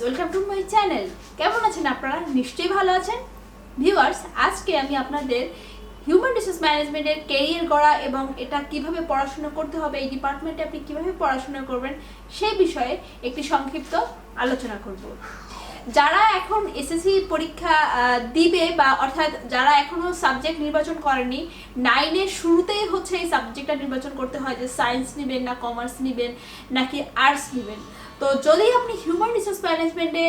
Welcome to my channel. কেমন আছেন আপনারা? নিশ্চয়ই ভালো আছেন। ভিউয়ার্স, আজকে আমি আপনাদের হিউম্যান রিসোর্স ম্যানেজমেন্টের ক্যারিয়ার গড়া এবং এটা কিভাবে পড়াশোনা করতে হবে, এই ডিপার্টমেন্টে আপনি কিভাবে পড়াশোনা করবেন সেই বিষয়ে একটি সংক্ষিপ্ত আলোচনা করব। যারা এখন এসএসসি পরীক্ষা দিবে বা অর্থাৎ যারা এখনো সাবজেক্ট নির্বাচন করেনি, 9-এর শুরুতেই হচ্ছে এই সাবজেক্টটা নির্বাচন করতে হয় যে সায়েন্স নেবেন না কমার্স নেবেন নাকি আর্টস নেবেন। তো যদি আপনি হিউম্যান রিসোর্স ম্যানেজমেন্টে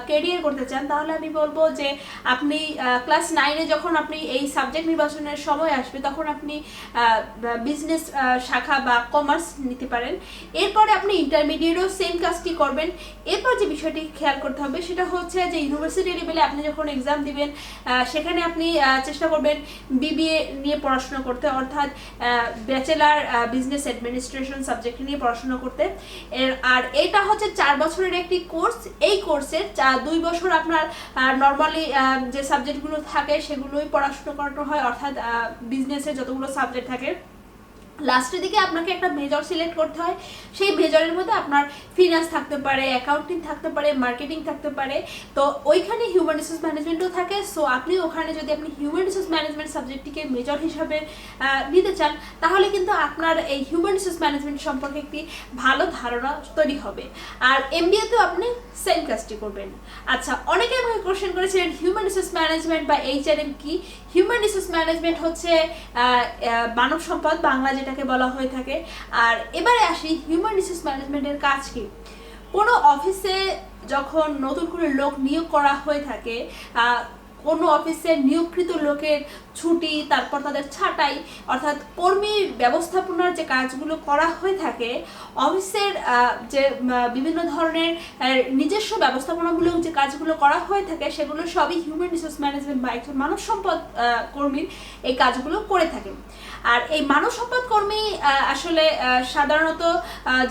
ক্যারিয়ার করতে চান তাহলে আমি বলবো যে আপনি ক্লাস 9-এ যখন আপনি এই সাবজেক্ট নির্বাচনের সময় আসবে তখন আপনি বিজনেস শাখা বা কমার্স নিতে পারেন। এরপরে আপনি ইন্টারমিডিয়েটও সেম কাজটি করবেন। এরপর যে বিষয়টি খেয়াল করতে হবে সেটা হচ্ছে যে ইউনিভার্সিটি লেভেলে আপনি যখন এক্সাম দিবেন সেখানে আপনি চেষ্টা করবেন বিবিএ নিয়ে পড়াশোনা করতে, অর্থাৎ ব্যাচেলার বিজনেস অ্যাডমিনিস্ট্রেশন সাবজেক্ট নিয়ে পড়াশোনা করতে। আর এটা হচ্ছে 4 বছরের একটি কোর্স। এই কোর্সের 2 বছর আপনার নর্মালি যে সাবজেক্টগুলো থাকে সেগুলোই পড়াশোনা করানো হয়, অর্থাৎ বিজনেসের যতগুলো সাবজেক্ট থাকে লাস্টের দিকে আপনাকে একটা মেজর সিলেক্ট করতে হয়। সেই মেজরের মধ্যে আপনার ফিনান্স থাকতে পারে, অ্যাকাউন্টিং থাকতে পারে, মার্কেটিং থাকতে পারে। তো ওইখানে হিউম্যান রিসোর্স ম্যানেজমেন্টও থাকে। সো আপনি ওখানে যদি আপনি হিউম্যান রিসোর্স ম্যানেজমেন্ট সাবজেক্টটিকে মেজর হিসাবে নিতে চান তাহলে কিন্তু আপনার এই হিউম্যান রিসোর্স ম্যানেজমেন্ট সম্পর্কে একটি ভালো ধারণা তৈরি হবে। আর এমবিএতেও আপনি সেম কাজটি করবেন। আচ্ছা, অনেকে আমাকে কোশ্চেন করেছিলেন হিউম্যান রিসোর্স ম্যানেজমেন্ট বা HRM কি? হিউম্যান রিসোর্স ম্যানেজমেন্ট হচ্ছে মানব সম্পদ, বাংলা যেটাকে বলা হয়ে থাকে। আর এবারে আসি হিউম্যান রিসোর্স ম্যানেজমেন্টের কাজ কি। কোনো অফিসে যখন নতুন করে লোক নিয়োগ করা হয়ে থাকে, কোনো অফিসের নিয়োগকৃত লোকের ছুটি, তারপর তাদের ছাঁটাই, অর্থাৎ কর্মী ব্যবস্থাপনার যে কাজগুলো করা হয়ে থাকে, অফিসের যে বিভিন্ন ধরনের নিজস্ব ব্যবস্থাপনামূলক যে কাজগুলো করা হয়ে থাকে সেগুলো সবই হিউম্যান রিসোর্স ম্যানেজমেন্ট বা একজন মানব সম্পদ কর্মীর এই কাজগুলো করে থাকে। আর এই মানব সম্পদ কর্মী আসলে সাধারণত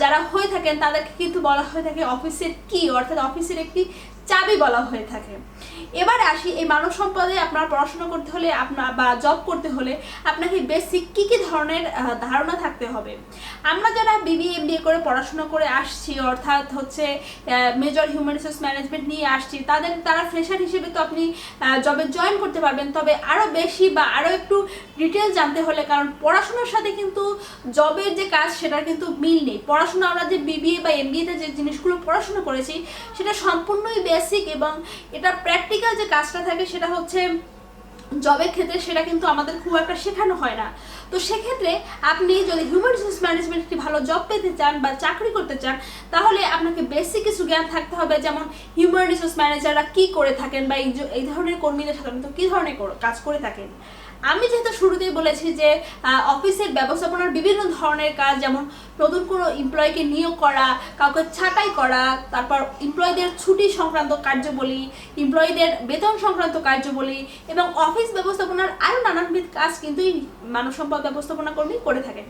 যারা হয়ে থাকেন তাদেরকে কিন্তু বলা হয়ে থাকে অফিসের কি, অর্থাৎ অফিসের একটি চাবি বলা হয়ে থাকে। এবারে আসি, এই মানব সম্পদে আপনার পড়াশোনা করতে হলে বা জব করতে হলে আপনাকে বেসিক কি কি ধরনের ধারণা থাকতে হবে। আমরা যারা বিবিএ এমবিএ করে পড়াশোনা করে আসছি, অর্থাৎ হচ্ছে মেজর হিউম্যান রিসোর্স ম্যানেজমেন্ট নিয়ে আসছি, তারা ফ্রেশার হিসেবে তো আপনি জবে জয়েন করতে পারবেন। তবে আরও বেশি বা আরও একটু ডিটেল জানতে হলে, কারণ পড়াশোনার সাথে কিন্তু জবের যে কাজ সেটার কিন্তু মিল নেই। পড়াশোনা আমরা যে বিবিএ বা এমবিএতে যে জিনিসগুলো পড়াশোনা করেছি সেটা সম্পূর্ণই বেসিক, এবং এটা প্র্যাকটিক্যাল যে কাজটা থাকে সেটা হচ্ছে জবের ক্ষেত্রে সেটা কিন্তু আমাদের খুব একটা শেখানো হয় না। তো সেক্ষেত্রে আপনি যদি হিউম্যান রিসোর্স ম্যানেজমেন্ট একটি ভালো জব পেতে চান বা চাকরি করতে চান তাহলে আপনাকে বেসিক কিছু জ্ঞান থাকতে হবে, যেমন হিউম্যান রিসোর্স ম্যানেজাররা কী করে থাকেন বা এই ধরনের কর্মীদের সাধারণত কী ধরনের কাজ করে থাকেন। আমি যেহেতু শুরুতেই বলেছি যে অফিসের ব্যবস্থাপনার বিভিন্ন ধরনের কাজ, যেমন নতুন কোনো এমপ্লয়িকে নিয়োগ করা, কাউকে ছাঁটাই করা, তারপর এমপ্লয়ীদের ছুটি সংক্রান্ত কার্যাবলী, এমপ্লয়ীদের বেতন সংক্রান্ত কার্যাবলী এবং অফিস ব্যবস্থাপনার আরও নানানবিধ কাজ কিন্তু এই মানব সম্পদ ব্যবস্থাপনা কর্মী করে থাকেন।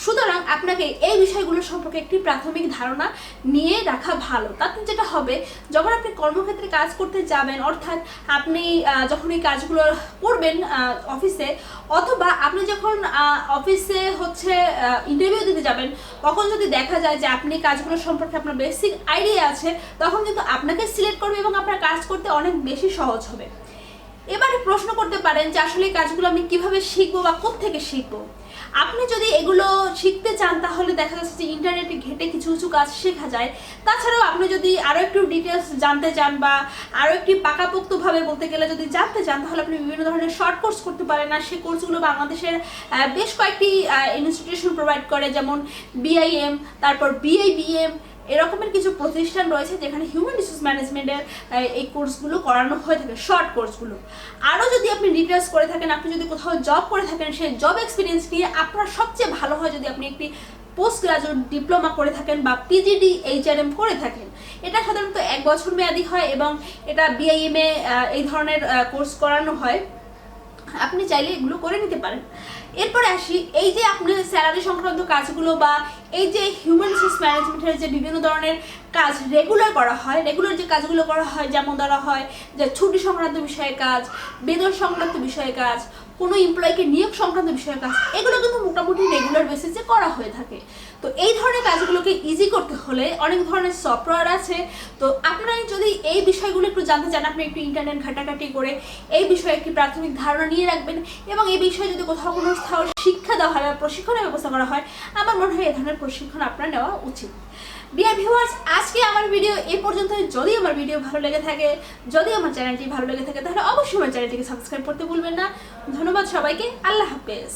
সুতরাং আপনাকে এই বিষয়গুলো সম্পর্কে একটি প্রাথমিক ধারণা নিয়ে রাখা ভালো। তাতে যেটা হবে, যখন আপনি কর্মক্ষেত্রে কাজ করতে যাবেন, অর্থাৎ আপনি যখন এই কাজগুলো করবেন অফিসে, অথবা আপনি যখন অফিসে হচ্ছে ইন্টারভিউ দিতে যাবেন, তখন যদি দেখা যায় যে আপনি কাজগুলো সম্পর্কে আপনার বেসিক আইডিয়া আছে, তখন কিন্তু আপনাকে সিলেক্ট করবে এবং আপনার কাজ করতে অনেক বেশি সহজ হবে। এবারে প্রশ্ন করতে পারেন যে আসলে এই কাজগুলো আমি কিভাবে শিখবো বা কোত্থেকে শিখবো। আপনি যদি এগুলো শিখতে চান তাহলে দেখা যাচ্ছে যে ইন্টারনেটে ঘেটে কিছু কিছু কাজ শেখা যায়। তাছাড়াও আপনি যদি আরও একটু ডিটেলস জানতে চান বা আরও একটি পাকাপোক্তভাবে বলতে গেলে যদি জানতে চান তাহলে আপনি বিভিন্ন ধরনের শর্ট কোর্স করতে পারেন। আর সেই কোর্সগুলো বাংলাদেশের বেশ কয়েকটি ইনস্টিটিউশন প্রোভাইড করে, যেমন বিআইএম, তারপর বিআইবিএম, এরকমের কিছু প্রতিষ্ঠান রয়েছে যেখানে হিউম্যান রিসোর্স ম্যানেজমেন্টের এই কোর্সগুলো করানো হয়ে থাকে, শর্ট কোর্সগুলো। আরও যদি আপনি ডিটেলস করে থাকেন, আপনি যদি কোথাও জব করে থাকেন, সেই জব এক্সপিরিয়েন্স নিয়ে আপনার সবচেয়ে ভালো হয় যদি আপনি একটি পোস্ট গ্রাজুয়েট ডিপ্লোমা করে থাকেন বা পিজিডি HRM করে থাকেন। এটা সাধারণত 1 বছর মেয়াদি হয় এবং এটা বিআইএমে এই ধরনের কোর্স করানো হয়। আপনি চাইলে এগুলো করে নিতে পারেন। এরপরে আসি, এই যে আপনি স্যালারি সংক্রান্ত কাজগুলো বা এই যে হিউম্যান রিসোর্স ম্যানেজমেন্টের যে বিভিন্ন ধরনের কাজ রেগুলার করা হয়, রেগুলার যে কাজগুলো করা হয়, যেমন ধরা হয় যে ছুটি সংক্রান্ত বিষয়ে কাজ, বেতন সংক্রান্ত বিষয়ে কাজ, কোনো এমপ্লয়িকে নিয়োগ সংক্রান্ত বিষয়ে কাজ, এগুলো কিন্তু মোটামুটি রেগুলার বেসিসে করা হয়ে থাকে। তো এই ধরনের কাজগুলোকে ইজি করতে হলে অনেক ধরনের সফটওয়্যার আছে। তো আপনারা যদি এই বিষয়গুলো একটু জানতে চান, আপনি একটু ইন্টারনেট ঘাটাঘাটি করে এই বিষয়ে একটি প্রাথমিক ধারণা নিয়ে রাখবেন, এবং এই বিষয়ে যদি কোথাও কোনো শিক্ষা দেওয়া হয় বা প্রশিক্ষণের ব্যবস্থা করা হয়, আমার মনে হয় এই ধরনের প্রশিক্ষণ আপনার নেওয়া উচিত। ডিয়ার ভিউয়ার্স, আজকে আমার ভিডিও এই পর্যন্ত। যদি আমার ভিডিও ভালো লেগে থাকে, যদি আমার চ্যানেলটি ভালো লেগে থাকে, তাহলে অবশ্যই আমার চ্যানেলটিকে সাবস্ক্রাইব করতে ভুলবেন না। ধন্যবাদ সবাইকে, আল্লাহ হাফেজ।